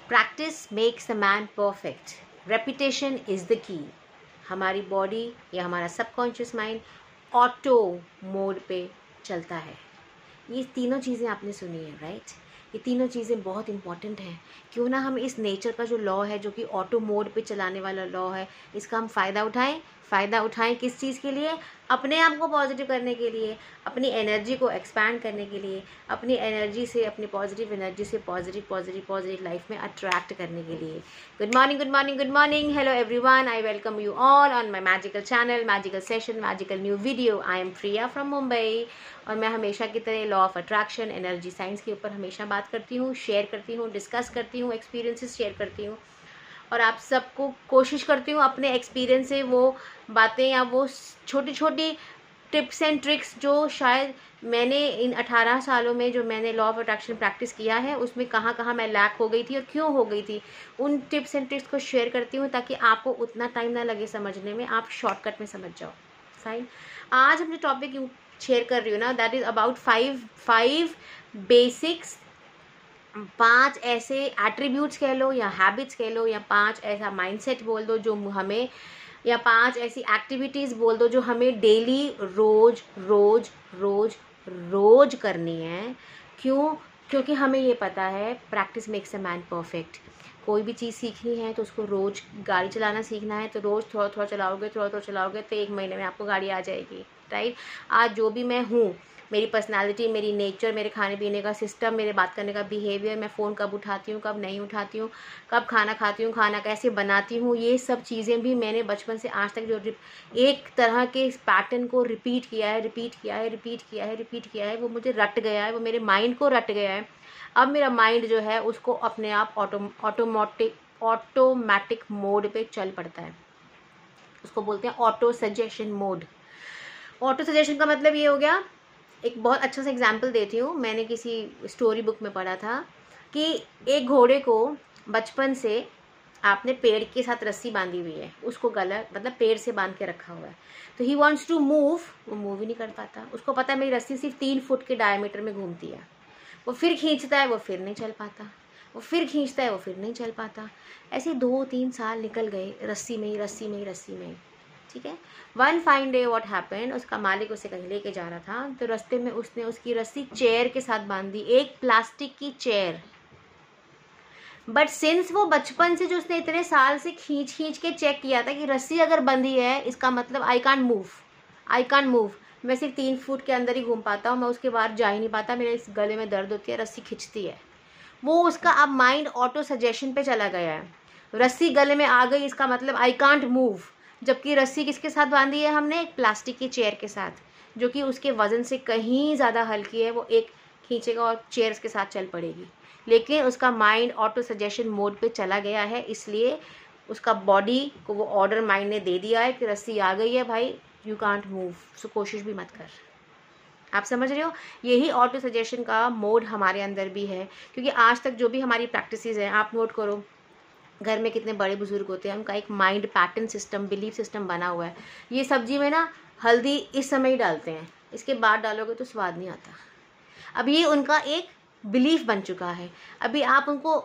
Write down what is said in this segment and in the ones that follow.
Practice makes the man perfect, repetition is the key. हमारी body या हमारा subconscious mind auto mode पे चलता है। ये तीनों चीज़ें आपने सुनी है, राइट? ये तीनों चीज़ें बहुत इंपॉर्टेंट हैं। क्यों ना हम इस नेचर का जो लॉ है, जो कि ऑटो मोड पे चलाने वाला लॉ है, इसका हम फ़ायदा उठाएं। फ़ायदा उठाएं किस चीज़ के लिए? अपने आप को पॉजिटिव करने के लिए, अपनी एनर्जी को एक्सपैंड करने के लिए, अपनी एनर्जी से, अपनी पॉजिटिव एनर्जी से पॉजिटिव लाइफ में अट्रैक्ट करने के लिए। Good morning, good morning, good morning. Hello everyone, I welcome you all on my magical channel, magical session, magical new video. I am Priya from Mumbai और मैं हमेशा की तरह law of attraction, energy science के ऊपर हमेशा बात करती हूँ, शेयर करती हूँ, डिस्कस करती हूँ, एक्सपीरियंसेस शेयर करती हूँ और आप सबको कोशिश करती हूँ अपने एक्सपीरियंस से वो बातें या वो छोटी छोटी टिप्स एंड ट्रिक्स जो शायद मैंने इन 18 सालों में जो मैंने लॉ ऑफ अट्रैक्शन प्रैक्टिस किया है उसमें कहाँ कहाँ मैं लैक हो गई थी और क्यों हो गई थी, उन टिप्स एंड ट्रिक्स को शेयर करती हूँ ताकि आपको उतना टाइम ना लगे समझने में, आप शॉर्टकट में समझ जाओ। फाइन। आज हम जो टॉपिक शेयर कर रही हूँ ना, that is about five basics, 5 ऐसे एट्रीब्यूट्स कह लो या हैबिट्स कह लो या 5 ऐसा माइंडसेट बोल दो जो हमें, या 5 ऐसी एक्टिविटीज़ बोल दो जो हमें डेली रोज रोज रोज रोज करनी है। क्यों? क्योंकि हमें ये पता है practice makes a man perfect. कोई भी चीज़ सीखनी है तो उसको रोज़, गाड़ी चलाना सीखना है तो रोज़ थोड़ा थोड़ा चलाओगे, थोड़ा थोड़ा चलाओगे तो 1 महीने में आपको गाड़ी आ जाएगी, राइट? आज जो भी मैं हूँ, मेरी पर्सनालिटी, मेरी नेचर, मेरे खाने पीने का सिस्टम, मेरे बात करने का बिहेवियर, मैं फ़ोन कब उठाती हूँ, कब नहीं उठाती हूँ, कब खाना खाती हूँ, खाना कैसे बनाती हूँ, ये सब चीज़ें भी मैंने बचपन से आज तक जो एक तरह के पैटर्न को रिपीट किया है, वो मुझे रट गया है, वो मेरे माइंड को रट गया है। अब मेरा माइंड जो है उसको अपने आप ऑटोमेटिक मोड पे चल पड़ता है। उसको बोलते हैं auto suggestion mode. Auto suggestion का मतलब ये हो गया, एक बहुत अच्छा सा एग्जाम्पल देती हूँ। मैंने किसी स्टोरी बुक में पढ़ा था कि एक घोड़े को बचपन से आपने पेड़ के साथ रस्सी बांधी हुई है, उसको गला मतलब पेड़ से बांध के रखा हुआ है, तो ही वॉन्ट्स टू मूव, वो मूव ही नहीं कर पाता। उसको पता है मेरी रस्सी सिर्फ 3 फुट के डायमीटर में घूमती है। वो फिर खींचता है, वो फिर नहीं चल पाता, वो फिर खींचता है, वो फिर नहीं चल पाता। ऐसे 2-3 साल निकल गए रस्सी में ही। ठीक है। One fine day what happened, उसका मालिक उसे कहीं लेके जा रहा था तो रास्ते में उसने उसकी रस्सी चेयर के साथ बांध दी, एक प्लास्टिक की चेयर। बट सिंस वो बचपन से जो उसने इतने साल से खींच के चेक किया था कि रस्सी अगर बंधी है इसका मतलब आई कांट मूव, मैं सिर्फ 3 फुट के अंदर ही घूम पाता हूँ, मैं उसके बाहर जा ही नहीं पाता, मेरे इस गले में दर्द होती है, रस्सी खिंचती है। वो उसका अब माइंड ऑटो सजेशन पे चला गया है। रस्सी गले में आ गई इसका मतलब आई कांट मूव, जबकि रस्सी किसके साथ बांधी है हमने? एक प्लास्टिक की चेयर के साथ, जो कि उसके वजन से कहीं ज़्यादा हल्की है। वो एक खींचेगा और चेयर्स के साथ चल पड़ेगी, लेकिन उसका माइंड ऑटो सजेशन मोड पे चला गया है, इसलिए उसका बॉडी को वो ऑर्डर माइंड ने दे दिया है कि रस्सी आ गई है भाई, यू कांट मूव, सो कोशिश भी मत कर। आप समझ रहे हो? यही ऑटो सजेशन का मोड हमारे अंदर भी है। क्योंकि आज तक जो भी हमारी प्रैक्टिसेस हैं, आप नोट करो, घर में कितने बड़े बुजुर्ग होते हैं, उनका एक mind pattern system, belief system बना हुआ है। ये सब्जी में ना हल्दी इस समय ही डालते हैं, इसके बाद डालोगे तो स्वाद नहीं आता। अब ये उनका एक बिलीफ बन चुका है। अभी आप उनको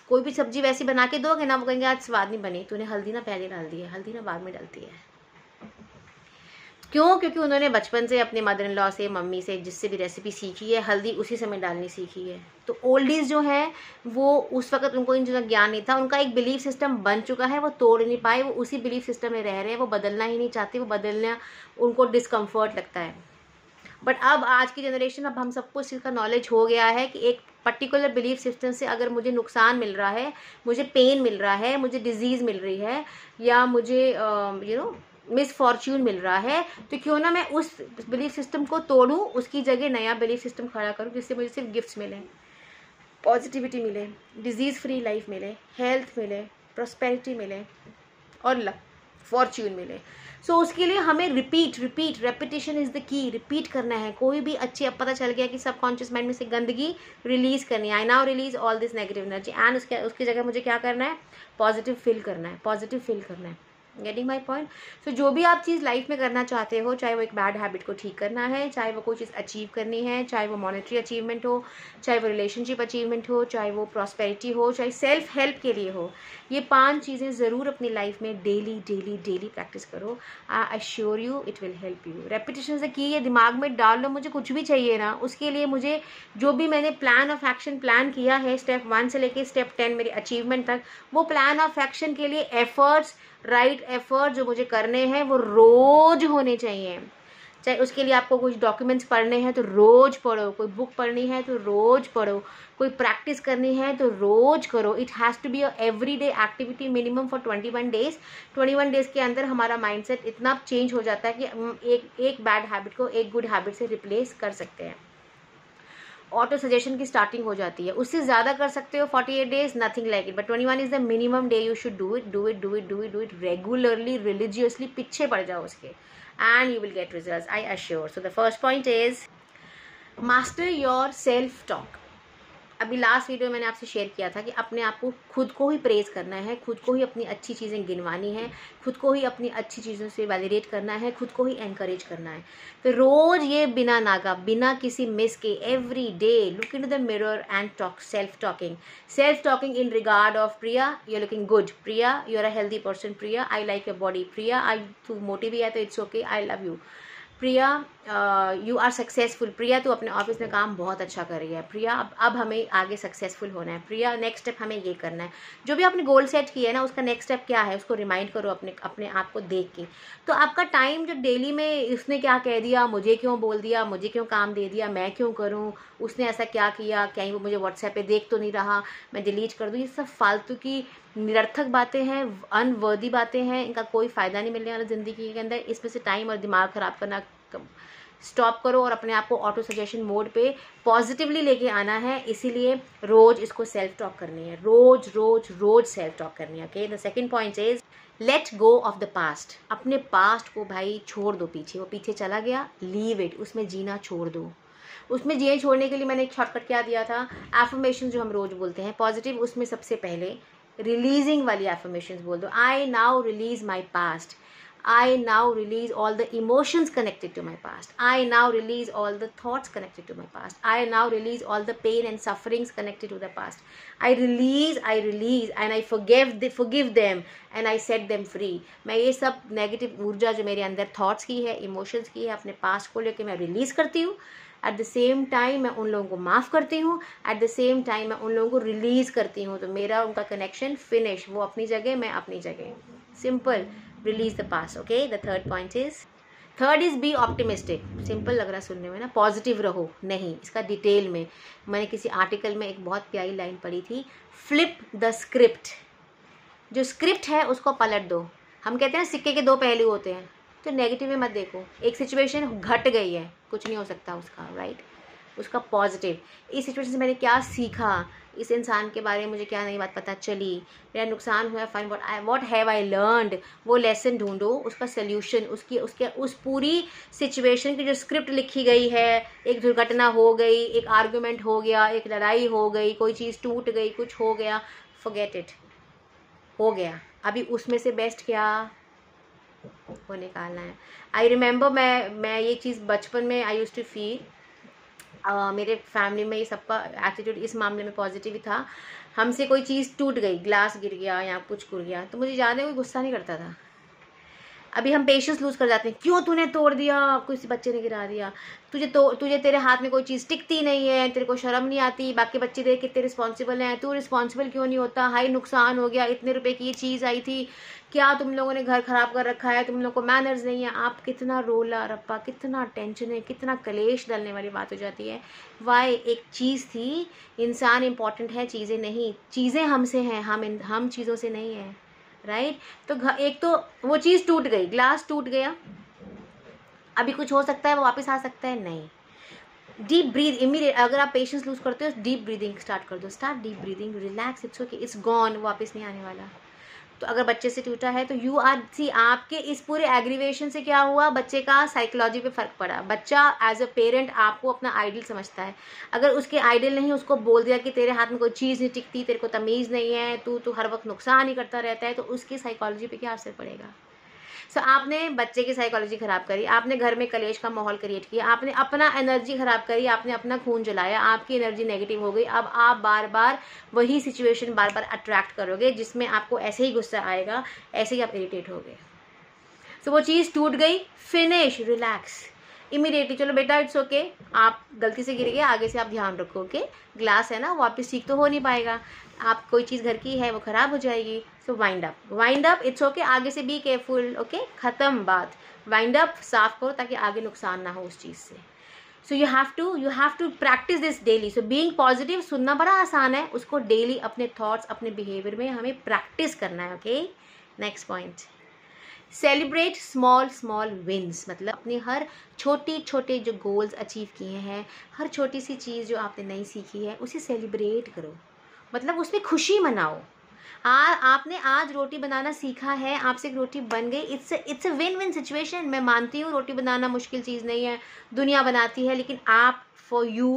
कोई भी सब्जी वैसी बना के दोगे ना, वो कहेंगे आज स्वाद नहीं बनी, तूने हल्दी ना पहले डाल दी है, हल्दी ना बाद में डलती है। क्यों? क्योंकि उन्होंने बचपन से अपने मदर इन लॉ से, मम्मी से, जिससे भी रेसिपी सीखी है, हल्दी उसी समय डालनी सीखी है। तो ओल्डीज जो है वो उस वक्त उनको इन चीज़ों का ज्ञान नहीं था, उनका एक बिलीफ सिस्टम बन चुका है, वो तोड़ नहीं पाए, वो उसी बिलीफ सिस्टम में रह रहे हैं, वो बदलना ही नहीं चाहते, वो बदलना उनको डिस्कम्फर्ट लगता है। बट अब आज की जनरेशन, अब हम सबको इस चीज़ का नॉलेज हो गया है कि एक पर्टिकुलर बिलीफ सिस्टम से अगर मुझे नुकसान मिल रहा है, मुझे पेन मिल रहा है, मुझे डिजीज़ मिल रही है, या मुझे मिसफॉर्च्यून मिल रहा है, तो क्यों ना मैं उस बिलीफ सिस्टम को तोड़ूं, उसकी जगह नया बिलीफ सिस्टम खड़ा करूं जिससे मुझे सिर्फ गिफ्ट्स मिले, पॉजिटिविटी मिले, डिजीज़ फ्री लाइफ मिले, हेल्थ मिले, प्रॉस्पेरिटी मिले और फॉर्च्यून मिले। सो उसके लिए हमें repetition is the key, repeat करना है। कोई भी अच्छी, अब पता चल गया कि सबकॉन्शियस माइंड में से गंदगी रिलीज़ करनी है, I now release all this negative energy, and उसकी जगह मुझे क्या करना है? पॉजिटिव फील करना है। Getting my point? सो जो भी आप चीज़ लाइफ में करना चाहते हो, चाहे वो एक बैड हैबिट को ठीक करना है, चाहे वो कोई चीज़ अचीव करनी है, चाहे वो मॉनेटरी अचीवमेंट हो, चाहे वो रिलेशनशिप अचीवमेंट हो, चाहे वो प्रॉस्पेरिटी हो, चाहे सेल्फ हेल्प के लिए हो, ये 5 चीज़ें ज़रूर अपनी लाइफ में डेली डेली डेली प्रैक्टिस करो। I assure you it will help you. Repetition से की, ये दिमाग में डाल लो, मुझे कुछ भी चाहिए ना, उसके लिए मुझे जो भी मैंने प्लान ऑफ एक्शन प्लान किया है स्टेप 1 से लेके स्टेप 10 मेरे अचीवमेंट तक, वो प्लान ऑफ एक्शन के लिए एफर्ट्स, राइट एफर्ट जो मुझे करने हैं वो रोज होने चाहिए। चाहे उसके लिए आपको कुछ डॉक्यूमेंट्स पढ़ने हैं तो रोज पढ़ो, कोई बुक पढ़नी है तो रोज पढ़ो, कोई प्रैक्टिस करनी है तो रोज करो। It has to be a everyday activity minimum for 21 days. 21 days के अंदर हमारा माइंडसेट इतना चेंज हो जाता है कि हम एक बैड हैबिट को एक गुड हैबिट से रिप्लेस कर सकते हैं। ऑटो सजेशन की स्टार्टिंग हो जाती है, उससे ज़्यादा कर सकते हो 48 days, nothing like it, but 21 is the minimum day you should do it, do it do it do it do it regularly, religiously, पीछे पड़ जाओ उसके, and you will get results, I assure. So the first point is master your self talk. अभी last video में मैंने आपसे share किया था कि अपने आप को खुद को ही प्रेज करना है, खुद को ही अपनी अच्छी चीज़ें गिनवानी है, खुद को ही अपनी अच्छी चीज़ों से वैलिडेट करना है, खुद को ही एनकरेज करना है। तो रोज़ ये बिना नागा, बिना किसी मिस के, every day look into the mirror and talk, self talking in regard of Priya you are looking good, Priya you are a healthy person, Priya I like your body, Priya I तू मोटी भी है तो it's okay, I love you, Priya you are successful, Priya तू अपने office में काम बहुत अच्छा कर रही है, प्रिया अब हमें आगे सक्सेसफुल होना है, प्रिया नेक्स्ट स्टेप हमें ये करना है। जो भी आपने गोल सेट किया है ना, उसका नेक्स्ट स्टेप क्या है उसको रिमाइंड करो अपने आप को देख के। तो आपका टाइम जो डेली में उसने क्या कह दिया, मुझे क्यों बोल दिया, मुझे क्यों काम दे दिया, मैं क्यों करूँ, उसने ऐसा क्या किया, कहीं वो मुझे व्हाट्सएप पे देख तो नहीं रहा, मैं डिलीट कर दूँ, ये सब फालतू की निरर्थक बातें हैं, अनवर्दी बातें हैं, इनका कोई फ़ायदा नहीं मिलने वाला ज़िंदगी के अंदर। इसमें से टाइम और दिमाग ख़राब करना स्टॉप करो और अपने आप को ऑटो सजेशन मोड पे पॉजिटिवली लेके आना है। इसीलिए रोज़ इसको सेल्फ टॉक करनी है, रोज़ रोज़ रोज़ सेल्फ टॉक करनी है। Okay, the second point is let go of the past. अपने पास्ट को भाई छोड़ दो पीछे, वो पीछे चला गया, लीव इट, उसमें जीना छोड़ दो। उसमें जीने छोड़ने के लिए मैंने एक शॉर्टकट क्या दिया था, एफर्मेशन जो हम रोज़ बोलते हैं पॉजिटिव, उसमें सबसे पहले रिलीजिंग वाली एफर्मेशंस बोल दो। I now release my past, I now release all the emotions connected to my past. I now release all the thoughts connected to my past. I now release all the pain and sufferings connected to the past. I release and I forgive them and I set them free. मैं ये सब negative ऊर्जा जो मेरे अंदर thoughts की है, emotions की है, अपने पास्ट को लेकर मैं रिलीज़ करती हूँ। एट द सेम टाइम मैं उन लोगों को माफ़ करती हूँ, एट द सेम टाइम मैं उन लोगों को रिलीज़ करती हूँ। तो मेरा उनका कनेक्शन फिनिश, वो अपनी जगह, मैं अपनी जगह, simple, release the past. Okay, the third is be optimistic. Simple लग रहा है सुनने में ना, पॉजिटिव रहो, नहीं, इसका डिटेल में मैंने किसी आर्टिकल में एक बहुत प्यारी लाइन पढ़ी थी, फ्लिप द स्क्रिप्ट। जो स्क्रिप्ट है उसको पलट दो। हम कहते हैं सिक्के के 2 पहलू होते हैं, तो नेगेटिव में मत देखो। एक सिचुएशन घट गई है, कुछ नहीं हो सकता उसका, राइट, उसका पॉजिटिव, इस सिचुएशन से मैंने क्या सीखा, इस इंसान के बारे में मुझे क्या नई बात पता चली, मेरा नुकसान हुआ, fine, what have I learned, वो लेसन ढूंढो, उसका सोल्यूशन, उसके उस पूरी सिचुएशन की जो स्क्रिप्ट लिखी गई है, एक दुर्घटना हो गई, एक आर्गुमेंट हो गया, एक लड़ाई हो गई, कोई चीज़ टूट गई, कुछ हो गया, फॉरगेट इट, हो गया, अभी उसमें से बेस्ट क्या वो निकालना है। आई रिमेंबर मैं ये चीज़ बचपन में आई यूज्ड टू फील, मेरे फैमिली में ये सबका एटीट्यूड इस मामले में पॉजिटिव ही था। हमसे कोई चीज़ टूट गई, ग्लास गिर गया या कुछ गिर गया, तो मुझे याद है कोई गुस्सा नहीं करता था। अभी हम पेशेंस लूज़ कर जाते हैं, क्यों तूने तोड़ दिया, किसी बच्चे ने गिरा दिया, तुझे तेरे हाथ में कोई चीज़ टिकती नहीं है, तेरे को शर्म नहीं आती, बाकी बच्चे देख कितने रिस्पॉन्सिबल हैं, तू रिस्पॉन्सिबल क्यों नहीं होता, हाई नुकसान हो गया, इतने रुपए की ये चीज़ आई थी, क्या तुम लोगों ने घर ख़राब कर रखा है, तुम लोग को मैनर्स नहीं है। आप कितना रोला रप्पा, कितना टेंशन है, कितना कलेश डालने वाली बात हो जाती है। वाई, एक चीज़ थी, इंसान इंपॉर्टेंट है, चीज़ें नहीं, चीज़ें हमसे हैं, हम चीज़ों से नहीं है, राइट। तो एक तो वो चीज़ टूट गई, ग्लास टूट गया, अभी कुछ हो सकता है, वो वापस आ सकता है, नहीं, डीप ब्रीथ इमीडिएट। अगर आप पेशेंस लूज करते हो, डीप ब्रीदिंग स्टार्ट कर दो, start deep breathing, relax, it's okay, it's gone, वापस नहीं आने वाला। तो अगर बच्चे से टूटा है तो यू आर सी, आपके इस पूरे एग्रीवेशन से क्या हुआ, बच्चे का साइकोलॉजी पे फर्क पड़ा। बच्चा एज अ पेरेंट आपको अपना आइडल समझता है, अगर उसके आइडल नहीं, उसको बोल दिया कि तेरे हाथ में कोई चीज़ नहीं टिकती, तेरे को तमीज़ नहीं है, तू हर वक्त नुकसान ही करता रहता है, तो उसकी साइकोलॉजी पे क्या असर पड़ेगा, सो आपने बच्चे की साइकोलॉजी ख़राब करी, आपने घर में कलेश का माहौल क्रिएट किया, आपने अपना एनर्जी ख़राब करी, आपने अपना खून जलाया, आपकी एनर्जी नेगेटिव हो गई। अब आप बार बार वही सिचुएशन बार बार अट्रैक्ट करोगे जिसमें आपको ऐसे ही गुस्सा आएगा, ऐसे ही आप इरिटेट होगे। सो वो चीज़ टूट गई, फिनिश, रिलैक्स इमीडिएटली। चलो बेटा इट्स ओके, आप गलती से गिर गए, आगे से आप ध्यान रखो, ओके। ग्लास है ना, वापस ठीक तो हो नहीं पाएगा, आप कोई चीज़ घर की है वो ख़राब हो जाएगी। सो वाइंड अप, इट्स ओके, आगे से बी केयरफुल, ओके, ख़त्म बात। वाइंड अप, साफ करो ताकि आगे नुकसान ना हो उस चीज़ से। So you have to practise this daily. So being positive सुनना बड़ा आसान है, उसको डेली अपने थॉट्स, अपने बिहेवियर में हमें प्रैक्टिस करना है, okay. Next point, celebrate small wins. मतलब अपने हर छोटे जो गोल्स अचीव किए हैं, हर छोटी सी चीज़ जो आपने नई सीखी है उसे सेलिब्रेट करो, मतलब उसमें खुशी मनाओ। आपने आज रोटी बनाना सीखा है, आपसे एक रोटी बन गई, it's a win win situation. मैं मानती हूँ रोटी बनाना मुश्किल चीज़ नहीं है, दुनिया बनाती है, लेकिन आप, for you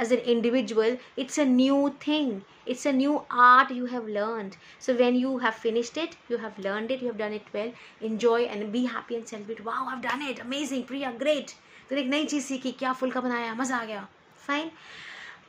as an individual, it's a new thing, it's a new art you have learned. So when you have finished it, you have learned it, you have done it well, enjoy and be happy and celebrate. Wow, I've done it, amazing, Priya, great, तो एक नई चीज़ सीखी, क्या फुल्का बनाया, मज़ा आ गया, fine.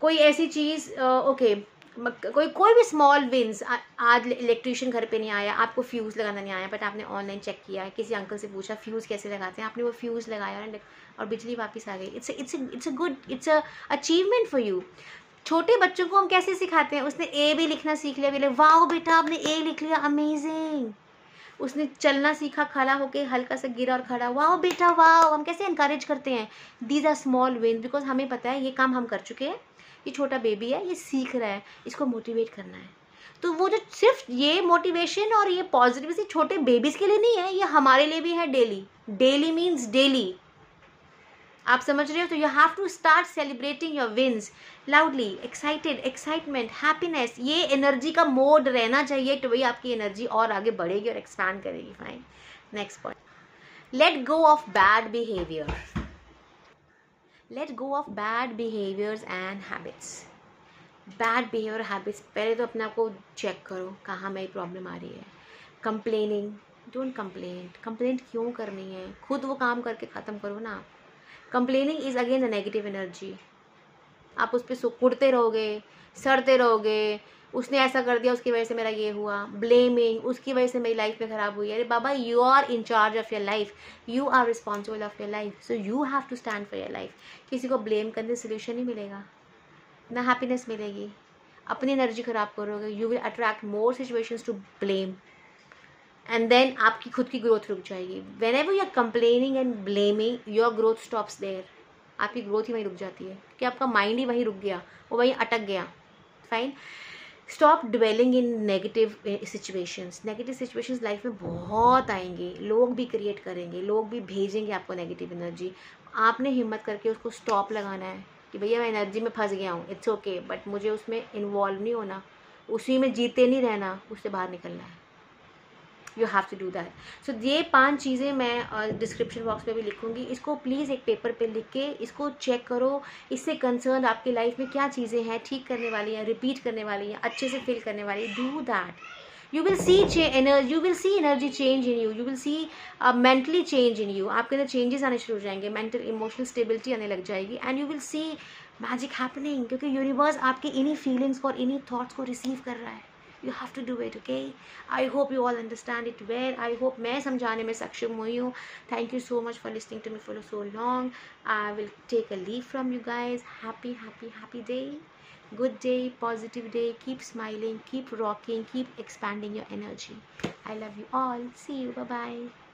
कोई ऐसी चीज़, ओके, कोई भी स्मॉल विन्स। आज इलेक्ट्रिशियन घर पे नहीं आया, आपको फ्यूज़ लगाना नहीं आया, बट आपने ऑनलाइन चेक किया, किसी अंकल से पूछा फ्यूज़ कैसे लगाते हैं, आपने वो फ्यूज़ लगाया और बिजली वापस आ गई। It's a achievement for you. छोटे बच्चों को हम कैसे सिखाते हैं, उसने ए भी लिखना सीख लिया, बोले वाओ बेटा आपने ए लिख लिया, अमेजिंग। उसने चलना सीखा, खड़ा होके हल्का सा गिरा और खड़ा, वाओ बेटा वाओ। हम कैसे इनकरेज करते हैं, these are small win, because हमें पता है ये काम हम कर चुके हैं, ये छोटा बेबी है, ये सीख रहा है, इसको मोटिवेट करना है। तो वो जो सिर्फ ये मोटिवेशन और ये पॉजिटिविटी छोटे बेबीज़ के लिए नहीं है, ये हमारे लिए भी है। डेली मीन्स डेली, आप समझ रहे हो। तो you have to start celebrating your wins loudly, excitement, happiness, ये एनर्जी का मोड रहना चाहिए, तो वही आपकी एनर्जी और आगे बढ़ेगी और एक्सपैंड करेगी। Fine, next point, let go of bad behaviour. Let go of bad behaviours and habits. Bad behaviour habits, पहले तो अपने आप को चेक करो कहाँ में प्रॉब्लम आ रही है। कंप्लेनिंग, डोंट कंप्लेंट क्यों करनी है, खुद वो काम करके ख़त्म करो ना। Complaining is again a negative energy. आप उस पर कुड़ते रहोगे, सड़ते रहोगे, उसने ऐसा कर दिया, उसकी वजह से मेरा ये हुआ, ब्लेमिंग, उसकी वजह से मेरी लाइफ में ख़राब हुई। अरे बाबा, you are in charge of your life, you are responsible of your life, so you have to stand for your life. किसी को ब्लेम करने से सोल्यूशन नहीं मिलेगा, ना हैप्पीनेस मिलेगी, अपनी एनर्जी ख़राब करोगे, you will attract more situations to blame, and then आपकी खुद की ग्रोथ रुक जाएगी। Whenever you are complaining and blaming, your growth stops there, आपकी ग्रोथ ही वहीं रुक जाती है, कि आपका माइंड ही वहीं रुक गया, वो वहीं अटक गया। Fine, stop dwelling in negative situations. Negative situations life में बहुत आएंगे, लोग भी क्रिएट करेंगे, लोग भी भेजेंगे आपको नेगेटिव एनर्जी। आपने हिम्मत करके उसको स्टॉप लगाना है कि भैया मैं एनर्जी में फंस गया हूँ, इट्स ओके, बट मुझे उसमें इन्वॉल्व नहीं होना, उसी में जीते नहीं रहना, उससे बाहर निकलना है। You have to do that. So ये 5 चीज़ें मैं डिस्क्रिप्शन बॉक्स में भी लिखूंगी, इसको प्लीज़ एक पेपर पे लिख के इसको चेक करो। इससे कंसर्न आपकी लाइफ में क्या चीज़ें हैं ठीक करने वाली हैं, रिपीट करने वाली हैं, अच्छे से फील करने वाली, do that. you will see energy change in you, you will see mentally change in you, आपके अंदर चेंजेस आने शुरू हो जाएंगे, मेंटल इमोशनल स्टेबिलिटी आने लग जाएगी, and you will see magic happening, क्योंकि यूनिवर्स आपके इन्हीं फीलिंग्स को और इन्हीं थॉट्स को रिसीव कर रहा है। You have to do it, okay? I hope you all understand it well. I hope मैं समझाने में सक्षम हुई हूँ. Thank you so much for listening to me for so long. I will take a leave from you guys. Happy day. Good day, positive day. Keep smiling, keep rocking, keep expanding your energy. I love you all. See you. Bye-bye.